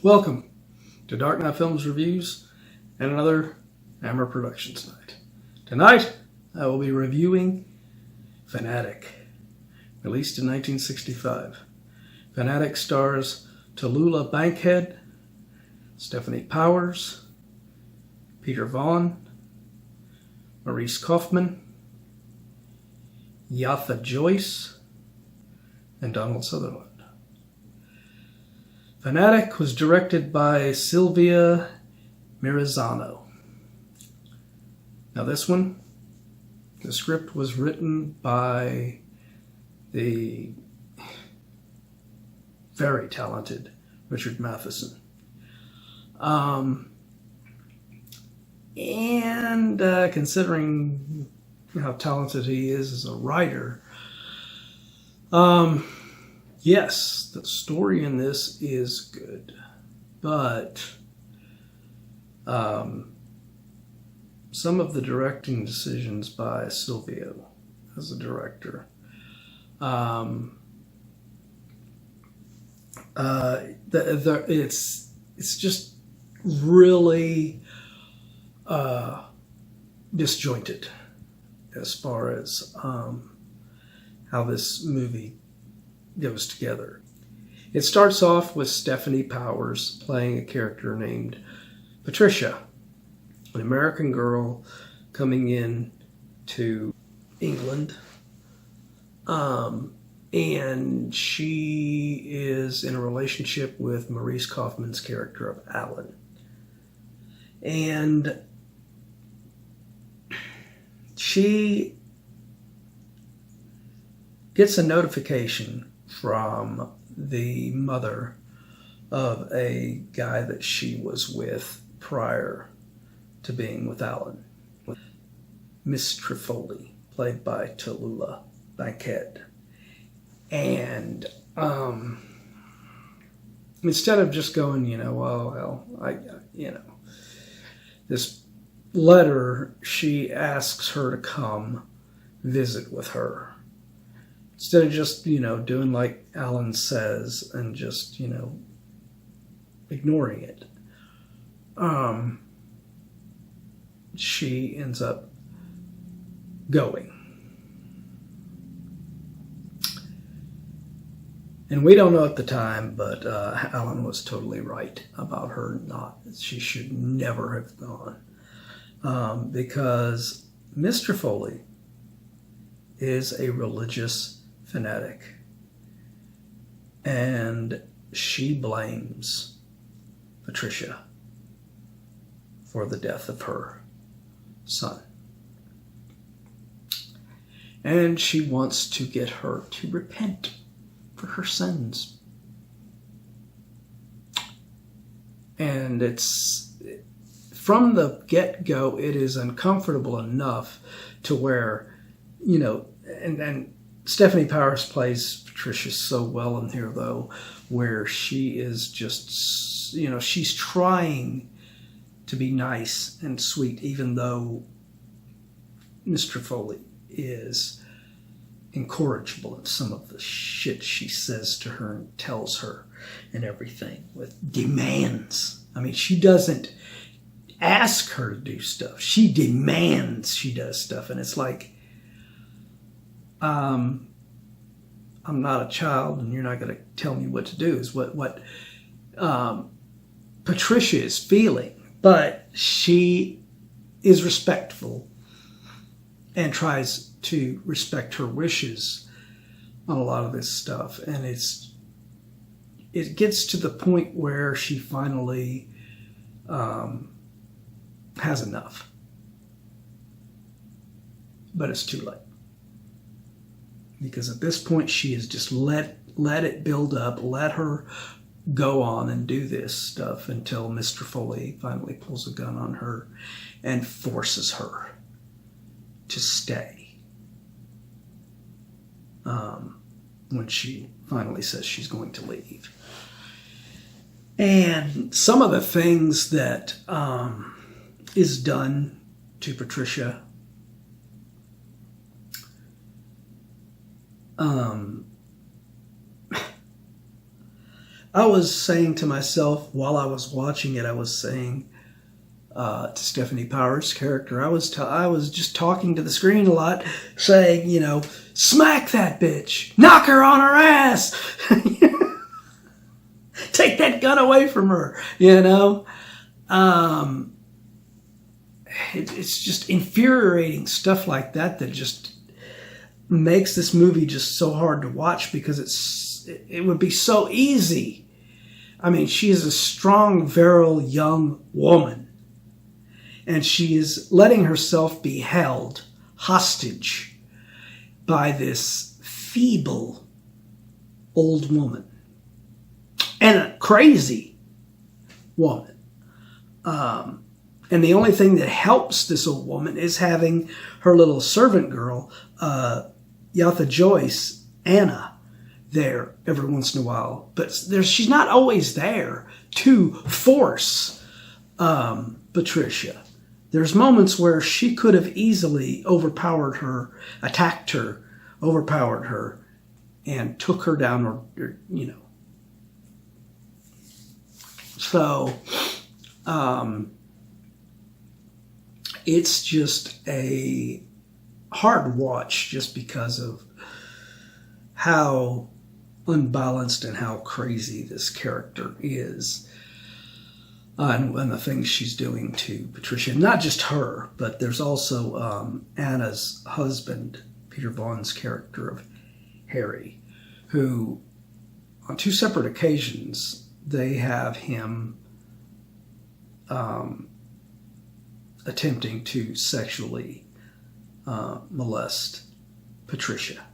Welcome to Dark Knight Films Reviews and another Hammer Productions night. Tonight, I will be reviewing Fanatic, released in 1965. Fanatic stars Tallulah Bankhead, Stefanie Powers, Peter Vaughan, Maurice Kaufmann, Yootha Joyce, and Donald Sutherland. Fanatic was directed by Silvio Narizzano. Now this one, the script was written by the very talented Richard Matheson. Considering how talented he is as a writer, yes, the story in this is good, but some of the directing decisions by Silvio as a director, it's just really disjointed as far as how this movie goes together. It starts off with Stefanie Powers playing a character named Patricia, an American girl coming in to England, and she is in a relationship with Maurice Kaufmann's character of Alan. And she gets a notification from the mother of a guy that she was with prior to being with Alan, Miss Trifoli, played by Tallulah Bankhead. And instead of just going, this letter, she asks her to come visit with her. Instead of just, doing like Alan says and just, ignoring it. She ends up going. And we don't know at the time, but Alan was totally right about her not. She should never have gone. Because Miss Trifoli is a religious fanatic. And she blames Patricia for the death of her son. And she wants to get her to repent for her sins. And it's, from the get-go, it is uncomfortable enough to where, and Stefanie Powers plays Patricia so well in here, though, where she is just, she's trying to be nice and sweet, even though Mr. Foley is incorrigible in some of the shit she says to her and tells her and everything, with demands. I mean, she doesn't ask her to do stuff. She demands she does stuff. And it's like, I'm not a child and you're not going to tell me what to do, is what Patricia is feeling. But she is respectful and tries to respect her wishes on a lot of this stuff. And it gets to the point where she finally has enough. But it's too late. Because at this point, she has just let it build up, let her go on and do this stuff until Mr. Foley finally pulls a gun on her and forces her to stay. When she finally says she's going to leave. And some of the things that is done to Patricia I was saying to myself while I was watching it, I was saying to Stefanie Powers' character, I was just talking to the screen a lot, saying, smack that bitch, knock her on her ass, take that gun away from her, It's just infuriating stuff like that just makes this movie just so hard to watch, because it would be so easy. I mean, she is a strong, virile young woman, and she is letting herself be held hostage by this feeble old woman and a crazy woman. And the only thing that helps this old woman is having her little servant girl, Yootha Joyce, Anna, there every once in a while. But she's not always there to force Patricia. There's moments where she could have easily overpowered her, attacked her, overpowered her, and took her down, or. So, it's just a hard watch just because of how unbalanced and how crazy this character is. And the things she's doing to Patricia. Not just her, but there's also Anna's husband, Peter Vaughan's character of Harry, who on 2 separate occasions they have him attempting to sexually molest Patricia.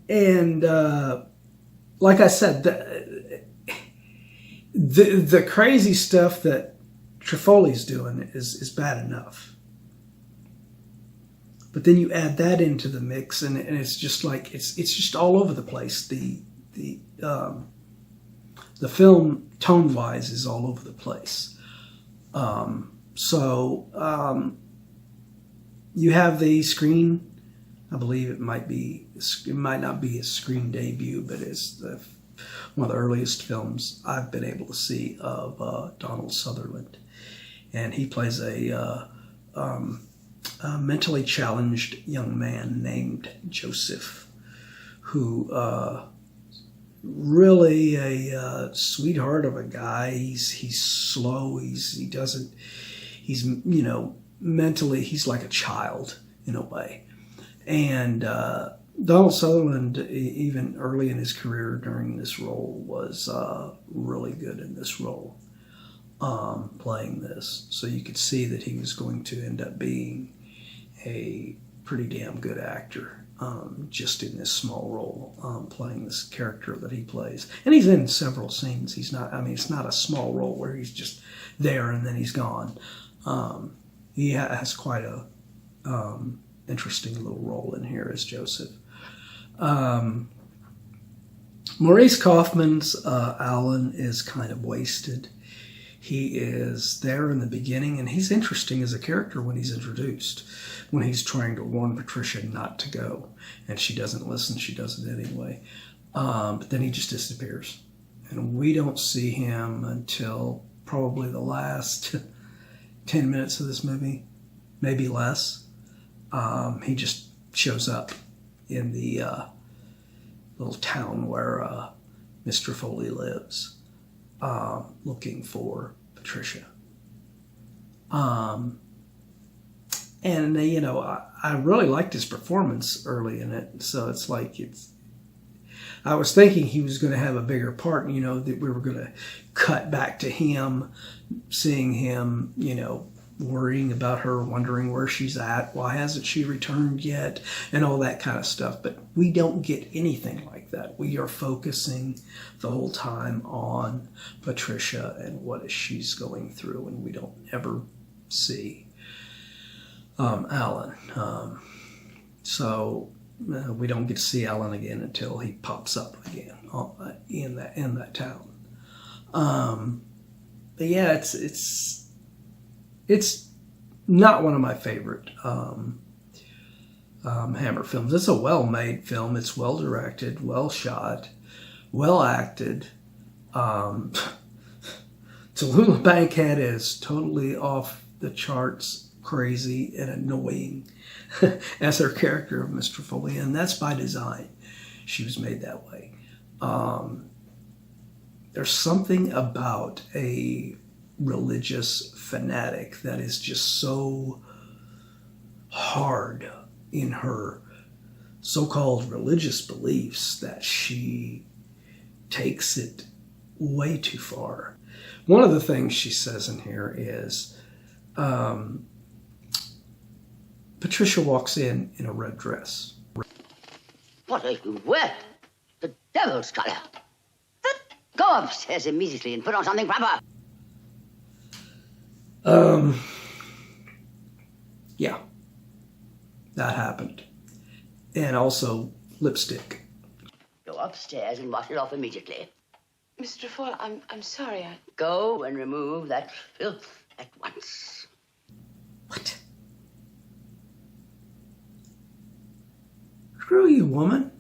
And like I said, the crazy stuff that Trifoli's doing is bad enough. But then you add that into the mix, and it's just like it's just all over the place. The film, tone-wise, is all over the place. So you have the screen. I believe it might not be a screen debut, but it's one of the earliest films I've been able to see of Donald Sutherland, and he plays a mentally challenged young man named Joseph, who really a sweetheart of a guy. He's slow. Mentally he's like a child in a way. And Donald Sutherland, even early in his career during this role, was really good in this role, playing this. So you could see that he was going to end up being a pretty damn good actor, just in this small role, playing this character that he plays. And he's in several scenes. It's not a small role where he's just there and then he's gone. He has quite a interesting little role in here as Joseph. Maurice Kaufmann's Alan is kind of wasted. He is there in the beginning, and he's interesting as a character when he's introduced, when he's trying to warn Patricia not to go, and she doesn't listen. She does it anyway. But then he just disappears, and we don't see him until probably the last 10 minutes of this movie, maybe less. He just shows up in the little town where Mr. Foley lives, looking for Patricia. And I really liked his performance early in it. So it's like I was thinking he was going to have a bigger part. That we were going to cut back to him, seeing him, worrying about her, wondering where she's at, why hasn't she returned yet, and all that kind of stuff. But we don't get anything like that. We are focusing the whole time on Patricia and what she's going through, and we don't ever see Alan. So we don't get to see Alan again until he pops up again in that town. But yeah, it's not one of my favorite Hammer films. It's a well-made film. It's well-directed, well-shot, well-acted. Tallulah Bankhead is totally off the charts, crazy and annoying as her character of Mr. Foley, and that's by design. She was made that way. There's something about a religious fanatic that is just so hard in her so-called religious beliefs that she takes it way too far. One of the things she says in here is Patricia walks in a red dress. What are you wearing? The devil's color. Go upstairs immediately and put on something proper. Yeah, that happened. And also lipstick. Go upstairs and wash it off immediately. Mr. Fall, I'm sorry. Go and remove that filth at once. What? Screw you, woman.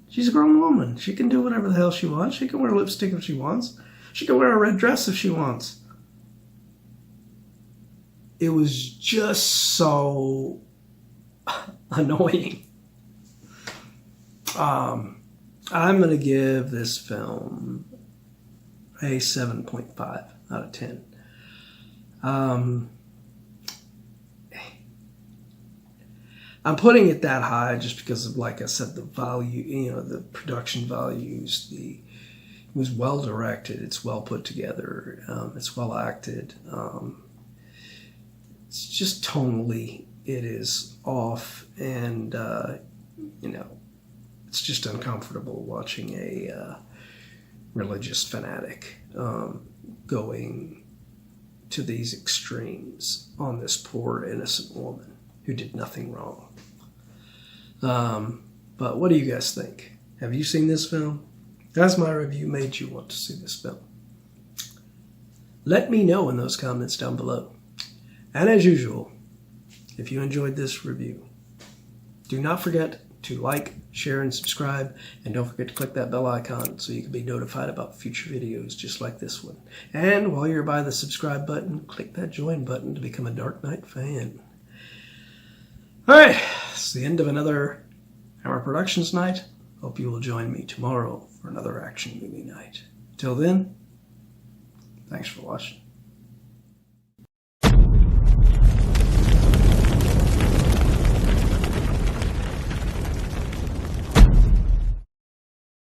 She's a grown woman. She can do whatever the hell she wants. She can wear lipstick if she wants. She can wear a red dress if she wants. It was just so annoying. I'm going to give this film a 7.5 out of 10. I'm putting it that high just because of, like I said, the value, the production values. It was well directed. It's well put together. It's well acted. It's just tonally, it is off, and it's just uncomfortable watching a religious fanatic going to these extremes on this poor innocent woman who did nothing wrong. But what do you guys think? Have you seen this film? Has my review made you want to see this film? Let me know in those comments down below. And as usual, if you enjoyed this review, do not forget to like, share, and subscribe. And don't forget to click that bell icon so you can be notified about future videos just like this one. And while you're by the subscribe button, click that join button to become a Dark Knight fan. Alright, it's the end of another Hammer Productions night. Hope you will join me tomorrow for another action movie night. Till then, thanks for watching.